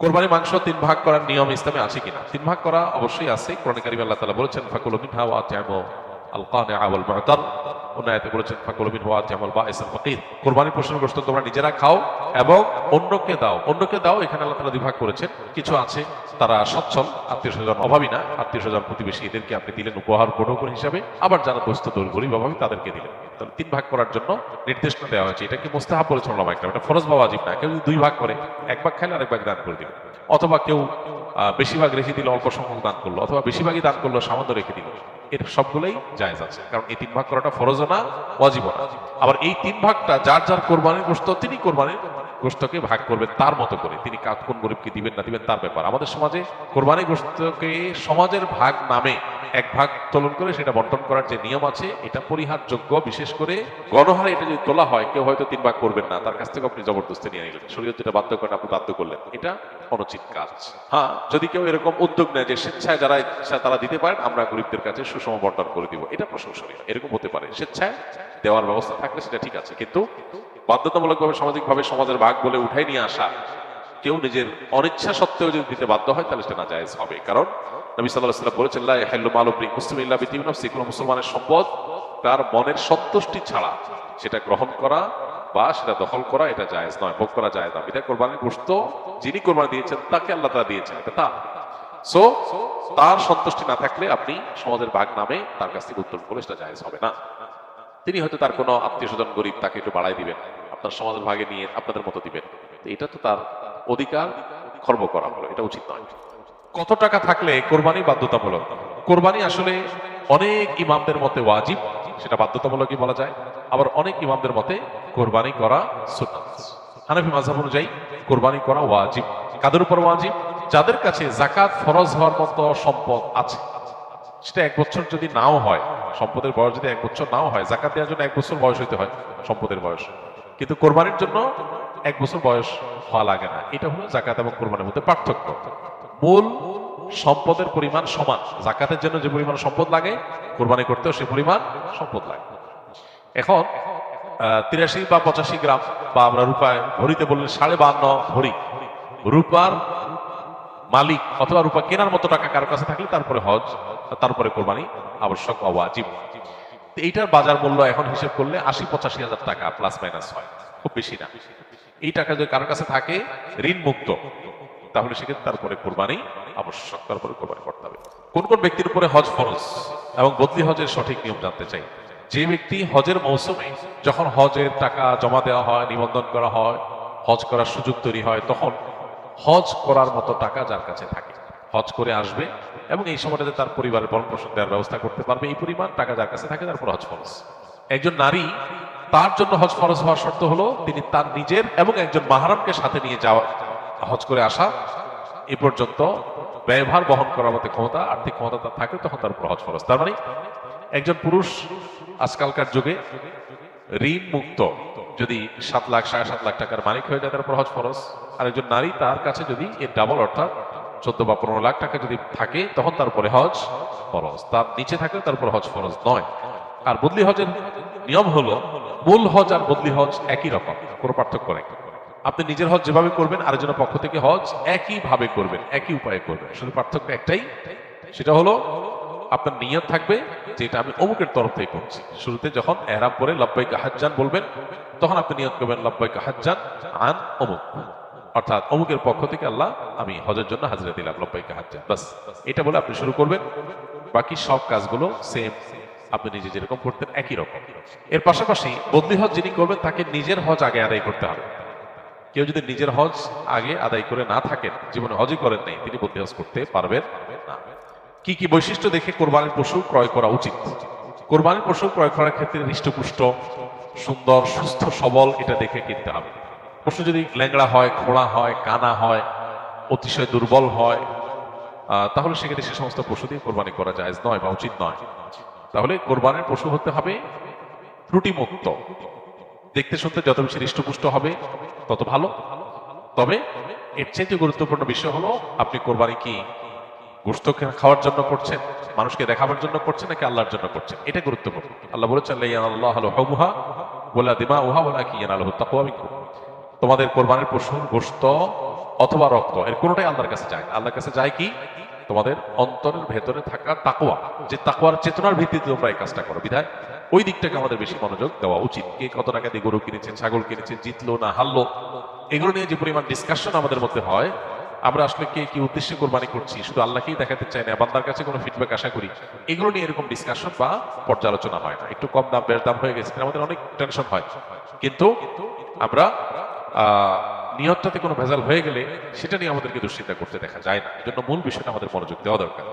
কোরবানি মাংস তিন ভাগ করার নিয়ম ইসলামে আছে কিনা? তিন ভাগ করা অবশ্যই আছে। কোরআনে কারিমে আল্লাহ তাআলা বলেছেন ফাকুলু মিনহা ওয়া আত'ইমু আল কানিআ ওয়াল মু'তার। অন্য আয়াতে বলেছেন ফাকুলু মিনহু ওয়া আত'ইমু আল বাঈস আল ফাকির। কোরবানির পশুর গোশত তোমরা নিজেরা খাও এবং অন্যকে দাও। অন্যকে দাও এখানে আল্লাহ তাআলা দুই ভাগ করেছেন। কিছু আছে তারা সচ্ছল, আত্মীয়-স্বজন অভাবী না, আত্মীয়-স্বজন প্রতিবেশী এদেরকে আপনি দিলেন উপহার বড় হিসাবে, আবার যারা দোস্ত গরিব অভাবী তাদেরকে দিলেন। তাহলে তিন ভাগ করার জন্য নির্দেশনা দেওয়া হয়েছে। এটা কি মুস্তাহাব বলেছেন উলামা ইকরাম, এটা ফরজ বা ওয়াজিব না। কেউ যদি দুই ভাগ করে, এক ভাগ খাইলে আরেক ভাগ দান করে দিল, অথবা কেউ বেশিরভাগ রেখে দিল, অল্প সংখ্যক দান করলো, অথবা বেশিরভাগই দান করলো, সামান্য রেখে দিল, এর সবগুলোই জায়েজ আছে। কারণ এই তিন ভাগ করাটা ফরজও না, ওয়াজিবও না। আবার এই তিন ভাগটা যার যার কোরবানির গোশত তিনি কোরবানির গোশতকে ভাগ করবেন তার মতো করে। তিনি কোন গরিবকে দিবেন না দিবেন তার ব্যাপার। আমাদের সমাজে কোরবানির গোশতকে সমাজের ভাগ নামে এক ভাগ তোলন করে সেটা বন্টন করার যে নিয়ম আছে এটা পরিহারযোগ্য। বিশেষ করে গণহারে এটা যদি তোলা হয়, কেউ হয়তো তিন ভাগ করবেন না, তার কাছ থেকে আপনি জবরদস্তি নিয়ে নিলেন, শরীয়ত যেটা বাধ্য করেন আপনি বাধ্য করলেন, এটা অনুচিত কাজ। হ্যাঁ, যদি কেউ এরকম উদ্যোগ নেয় যে স্বেচ্ছায় যারা ইচ্ছা তারা দিতে পারেন, আমরা গরিবদের কাছে সুষম বন্টন করে দিব, এটা প্রশংসনীয়। এরকম হতে পারে, স্বেচ্ছায় দেওয়ার ব্যবস্থা থাকলে সেটা ঠিক আছে। কিন্তু বাধ্যতামূলকভাবে সামাজিকভাবে সমাজের ভাগ বলে উঠাই নিয়ে আসা, কেউ নিজের অনিচ্ছা সত্ত্বেও যদি দিতে বাধ্য হয় তাহলে সেটা নাজায়েজ হবে। কারণ নবী সাল্লাল্লাহু আলাইহি ওয়াসাল্লাম বলেছেন লা ইয়াহিল্লু মালু মুসলিমিন ইল্লা বিতিবি নাফসি, কোন মুসলমানের সম্পদ তার মনের সন্তুষ্টি ছাড়া সেটা গ্রহণ করা বা সেটা দখল করা এটা জায়েজ নয়, ভোগ করা জায়েজ নয়। এটা কোরবানির গোশত যিনি কোরবানি দিয়েছেন তাকে আল্লাহ তাআলা দিয়েছেন, এটা তার। সো তার সন্তুষ্টি না থাকলে আপনি সমাজের ভাগ নামে তার কাছ থেকে উত্তোলন করে সেটা জায়েজ হবে না। তিনি হয়তো তার কোনো আত্মীয়-স্বজন গরিব, তাকে একটু বাড়াই দিবেন, আপনার সমাজের ভাগে নিয়ে আপনাদের মতো দিবেন, এটা তো তার অধিকার খর্ব করা হলো, এটা উচিত নয়। কত টাকা থাকলে কোরবানি বাধ্যতামূলক? কোরবানি আসলে অনেক ইমামদের মতে ওয়াজিব, সেটা বাধ্যতামূলকই বলা যায়। আবার অনেক ইমামদের মতে কোরবানি করা সুন্নাত। হানাফি মাযহাব অনুযায়ী কোরবানি করা ওয়াজিব। কাদের উপর ওয়াজিব? যাদের কাছে যাকাত ফরজ হওয়ার মতো সম্পদ আছে। সেটা এক বছর যদি নাও হয়, সম্পদের বয়স যদি এক বছর নাও হয়, যাকাত দেওয়ার জন্য এক বছর বয়স হইতে হয় সম্পদের বয়স, কিন্তু কোরবানির জন্য এক বছর বয়স হওয়া লাগে না। এটা হলো যাকাত এবং কোরবানির মধ্যে পার্থক্য। মূল সম্পদের পরিমাণ সমান। যাকাতের জন্য যে পরিমাণ সম্পদ লাগে, কোরবানি করতেও সে পরিমাণ সম্পদ লাগে। এখন 83 বা 85 গ্রাম, বা আমরা রূপায় ভরিতে বললে 52.5 ভরি রূপার মালিক অথবা রূপা কেনার মতো টাকা কারো কাছে থাকলে তারপরে হজ, তারপরে কোরবানি আবশ্যক বা ওয়াজিব। এইটার বাজার মূল্য এখন হিসেব করলে 80-85 হাজার টাকা প্লাস মাইনাস হয়, খুব বেশি না। এই টাকা যদি কারোর কাছে থাকে ঋণ মুক্ত, তাহলে সেক্ষেত্রে তারপরে কোরবানি আবশ্যক, তারপরে কোরবানি করতে হবে। কোন কোন ব্যক্তির উপরে হজ ফরজ এবং বদলি হজের সঠিক নিয়ম জানতে চাই। যে ব্যক্তি হজের মৌসুমে যখন হজের টাকা জমা দেওয়া হয়, নিবন্ধন করা হয়, হজ করার সুযোগ তৈরি হয়, তখন হজ করার মতো টাকা যার কাছে থাকে, হজ করে আসবে এবং এই সময়টাতে তার পরিবারের ভরণ পোষণ দেওয়ার ব্যবস্থা করতে পারবে, এই পরিমাণ টাকা যার কাছে থাকে, তারপর হজ ফরজ। একজন নারী, তার জন্য হজ ফরজ হওয়ার শর্ত হলো তিনি তার নিজের এবং একজন মাহরামকে সাথে নিয়ে যাওয়া, হজ করে আসা, এ পর্যন্ত ব্যয়ভার বহন করার মতো ক্ষমতা, আর্থিক ক্ষমতা তার থাকে, তখন তার উপর হজ ফরজ। তার মানে একজন পুরুষ আজকালকার যুগে ঋণ মুক্ত যদি 7 লাখ 7.5 লাখ টাকার মালিক হয়ে যায়, তার উপর হজ ফরজ। আর একজন নারী, তার কাছে যদি এর ডাবল অর্থাৎ 14 বা 15 লাখ টাকা যদি থাকে, তখন তার উপরে হজ ফরজ। তার নিচে থাকলে তার উপর হজ ফরজ নয়। আর বদলি হজের নিয়ম হলো, মূল হজ আর বদলি হজ একই রকম, কোনো পার্থক্য নেই। আপনি নিজের হজ যেভাবে করবেন, আরেকজনের পক্ষ থেকে হজ একই ভাবে করবেন, একই উপায়ে করবেন। শুধু পার্থক্য একটাই, সেটা হলো আপনার নিয়ত থাকবে যে এটা আমি অমুকের তরফ থেকে করছি। শুরুতে যখন ইহরাম পরে লাব্বাইকা হাজ্জান বলবেন, তখন আপনি নিয়ত করবেন লাব্বাইকা হাজ্জান আন অমুক, অর্থাৎ অমুকের পক্ষ থেকে আল্লাহ আমি হজের জন্য হাজিরা দিলাম, লাব্বাইকা হাজ্জান, বাস এটা বলে আপনি শুরু করবেন। বাকি সব কাজগুলো সেম, আপনি নিজে যেরকম করতেন একই রকম। এর পাশাপাশি বদলি হজ যিনি করবেন, তাকে নিজের হজ আগে আদায় করতে হবে। কেউ যদি নিজের হজ আগে আদায় করে না থাকেন, জীবনে হজই করেন নাই, তিনি বদলি হজ করতে পারবেন না। কি কি বৈশিষ্ট্য দেখে কোরবানির পশু ক্রয় করা উচিত? কোরবানির পশু ক্রয় করার ক্ষেত্রে হৃষ্টপুষ্ট, সুন্দর, সুস্থ, সবল এটা দেখে কিনতে হবে। পশু যদি ল্যাংড়া হয়, খোঁড়া হয়, কানা হয়, অতিশয় দুর্বল হয়, তাহলে সেক্ষেত্রে সে সমস্ত পশু দিয়ে কোরবানি করা জায়েজ নয় বা উচিত নয়। তাহলে কোরবানির পশু হতে হবে ত্রুটিমুক্ত, দেখতে শুনতে যত বেশি হৃষ্টপুষ্ট হবে তত ভালো। তবে এর চাইতে গুরুত্বপূর্ণ বিষয় হলো আপনি কোরবানি কি গোশত খাওয়ার জন্য করছেন, মানুষকে দেখাবার জন্য করছেন, নাকি আল্লাহর জন্য করছেন, এটা গুরুত্বপূর্ণ। আল্লাহ বলেছেন লা ইয়ানাল্লাহু লুহুমুহা ওয়ালা দিমাউহা ওয়ালাকিন ইয়ানালুহু তাকওয়া মিনকুম। তোমাদের কোরবানির পশুর গোশত অথবা রক্ত, এর কোনোটাই আল্লাহর কাছে যায় না। আল্লাহর কাছে যায় কি? তোমাদের অন্তরের ভেতরে থাকা তাকওয়া, যে তাকওয়ার চেতনার ভিত্তিতে তোমরা এই কাজটা করো। বিধায় ওই দিকটাকে আমাদের বেশি মনোযোগ দেওয়া উচিত। কে কত টাকা দিয়ে গরু কিনেছেন, ছাগল কিনেছেন, জিতলো না হারলো, এগুলো নিয়ে যে পরিমাণ ডিসকাশন আমাদের মধ্যে হয়, আমরা আসলে কে কি উদ্দেশ্যে কোরবানি করছি শুধু আল্লাহকেই দেখাতে চাই না, বান্দার কাছে কোনো ফিডব্যাক আশা করি, এগুলো নিয়ে এরকম ডিসকাশন বা পর্যালোচনা হয় না। একটু কম দাম বেশ দাম হয়ে গেছে আমাদের অনেক টেনশন হয়, কিন্তু আমরা নিয়তটাতে কোনো ভেজাল হয়ে গেলে সেটা নিয়ে আমাদেরকে দুশ্চিন্তা করতে দেখা যায় না। এজন্য মূল বিষয়টা আমাদের মনোযোগ দেওয়া দরকার।